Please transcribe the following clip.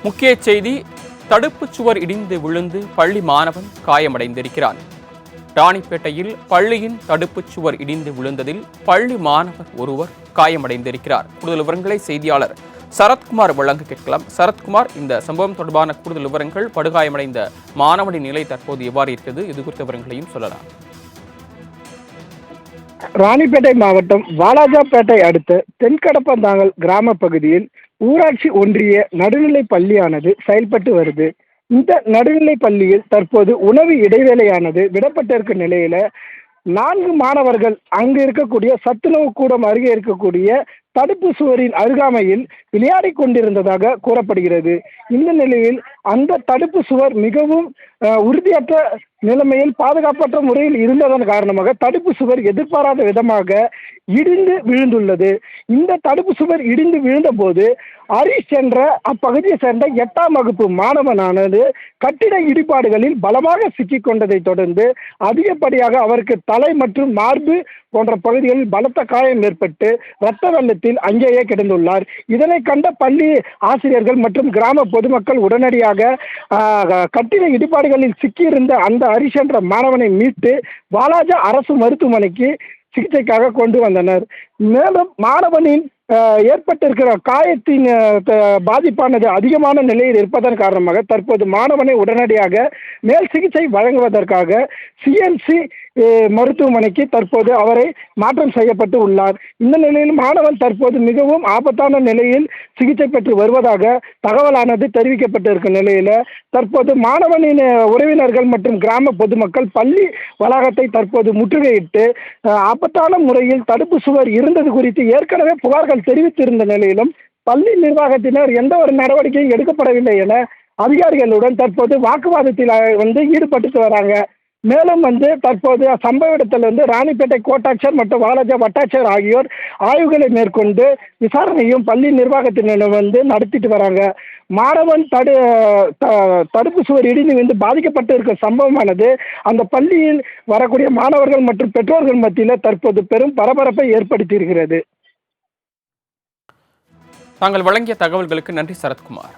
முக்கிய செய்தி, தடுப்புச் சுவர் இடிந்து விழுந்து பள்ளி மாணவன் காயமடைந்திருக்கிறான். ராணிப்பேட்டையில் பள்ளியின் தடுப்புச் சுவர் இடிந்து விழுந்ததில் பள்ளி மாணவர் ஒருவர் காயமடைந்திருக்கிறார். கூடுதல் விவரங்களை செய்தியாளர் சரத்குமார் வழங்க கேட்கலாம். சரத்குமார், இந்த சம்பவம் தொடர்பான கூடுதல் விவரங்கள், படுகாயமடைந்த மாணவனின் நிலை தற்போது எவ்வாறு இருக்கிறது, இது குறித்த விவரங்களையும் சொல்லலாம். ராணிப்பேட்டை மாவட்டம் வாலாஜாப்பேட்டை அடுத்த தென்கடப்பந்தாங்கல் கிராம பகுதியில் ஊராட்சி ஒன்றிய நடுநிலை பள்ளியானது செயல்பட்டு வருது. இந்த நடுநிலை பள்ளியில் தற்போது உணவு இடைவேளையானது விடப்பட்டிருக்கும் நிலையில 4 மாணவர்கள் அங்கு இருக்கக்கூடிய சத்துணவு கூடம் அருகே இருக்கக்கூடிய தடுப்பு சுவரின் அருகாமையில் விளையாடி கொண்டிருந்ததாக கூறப்படுகிறது. இந்த நிலையில் அந்த தடுப்பு சுவர் மிகவும் உறுதியற்ற நிலைமையில் பாதுகாப்பற்ற முறையில் இருந்ததன் காரணமாக தடுப்பு சுவர் எதிர்பாராத விதமாக இடிந்து விழுந்துள்ளது. இந்த தடுப்பு சுவர் இடிந்து விழுந்த போது ஹரிஷ் என்ற அப்பகுதியை சேர்ந்த 8ஆம் வகுப்பு மாணவனானது கட்டிட இடிபாடுகளில் பலமாக சிக்கிக் கொண்டதை தொடர்ந்து அதிகப்படியாக அவருக்கு தலை மற்றும் மார்பு போன்ற பகுதிகளில் பலத்த காயம் ஏற்பட்டு இரத்த வெள்ளத்தில் அங்கேயே கிடந்துள்ளார். இதனை கண்ட பள்ளி ஆசிரியர்கள் மற்றும் கிராம பொதுமக்கள் உடனடியாக கட்டிட இடிபாடுகளில் சிக்கியிருந்த அந்த ஹரிஷ் என்ற மாணவனை மீட்டு வாலாஜா அரசு மருத்துவமனைக்கு சிகிச்சைக்காக கொண்டு வந்தனர். மேலும் மாணவனின் ஏற்பட்டிருக்கிற காயத்தின் பாதிப்பானது அதிகமான நிலையில் இருப்பதன் காரணமாக தற்போது மாணவனை உடனடியாக மேல் சிகிச்சை வழங்குவதற்காக சிஎம்சி மருத்துவமனைக்கு தற்போது அவரை மாற்றம் செய்யப்பட்டு உள்ளார். இந்த நிலையில் மாணவன் தற்போது மிகவும் ஆபத்தான நிலையில் சிகிச்சை பெற்று வருவதாக தகவலானது தெரிவிக்கப்பட்டிருக்கும் நிலையில தற்போது மாணவனின் உறவினர்கள் மற்றும் கிராம பொதுமக்கள் பள்ளி வளாகத்தை தற்போது முற்றுகையிட்டு ஆபத்தான முறையில் தடுப்பு சுவர் இருந்தது குறித்து ஏற்கனவே புகார்கள் தெரிவித்திருந்த நிலையிலும் பள்ளி நிர்வாகத்தினர் எந்த ஒரு நடவடிக்கையும் எடுக்கப்படவில்லை என அதிகாரிகளுடன் தற்போது வாக்குவாதத்தில் ஈடுபட்டு வராங்க. மேலும் தற்போது சம்பவ இடத்தில் ராணிப்பேட்டை கோட்டாட்சியர் மற்றும் வாலாஜா வட்டாட்சியர் ஆகியோர் ஆய்வுகளை மேற்கொண்டு விசாரணையும் பள்ளி நிர்வாகத்தினர் நடத்திட்டு வராங்க. மாணவன் தடுப்பு சுவர் இடிந்து பாதிக்கப்பட்டு இருக்க சம்பவமானது அந்த பள்ளியில் வரக்கூடிய மாணவர்கள் மற்றும் பெற்றோர்கள் மத்தியில் தற்போது பெரும் பரபரப்பை ஏற்படுத்தி இருக்கிறது. தாங்கள் வழங்கிய தகவல்களுக்கு நன்றி சரத்குமார்.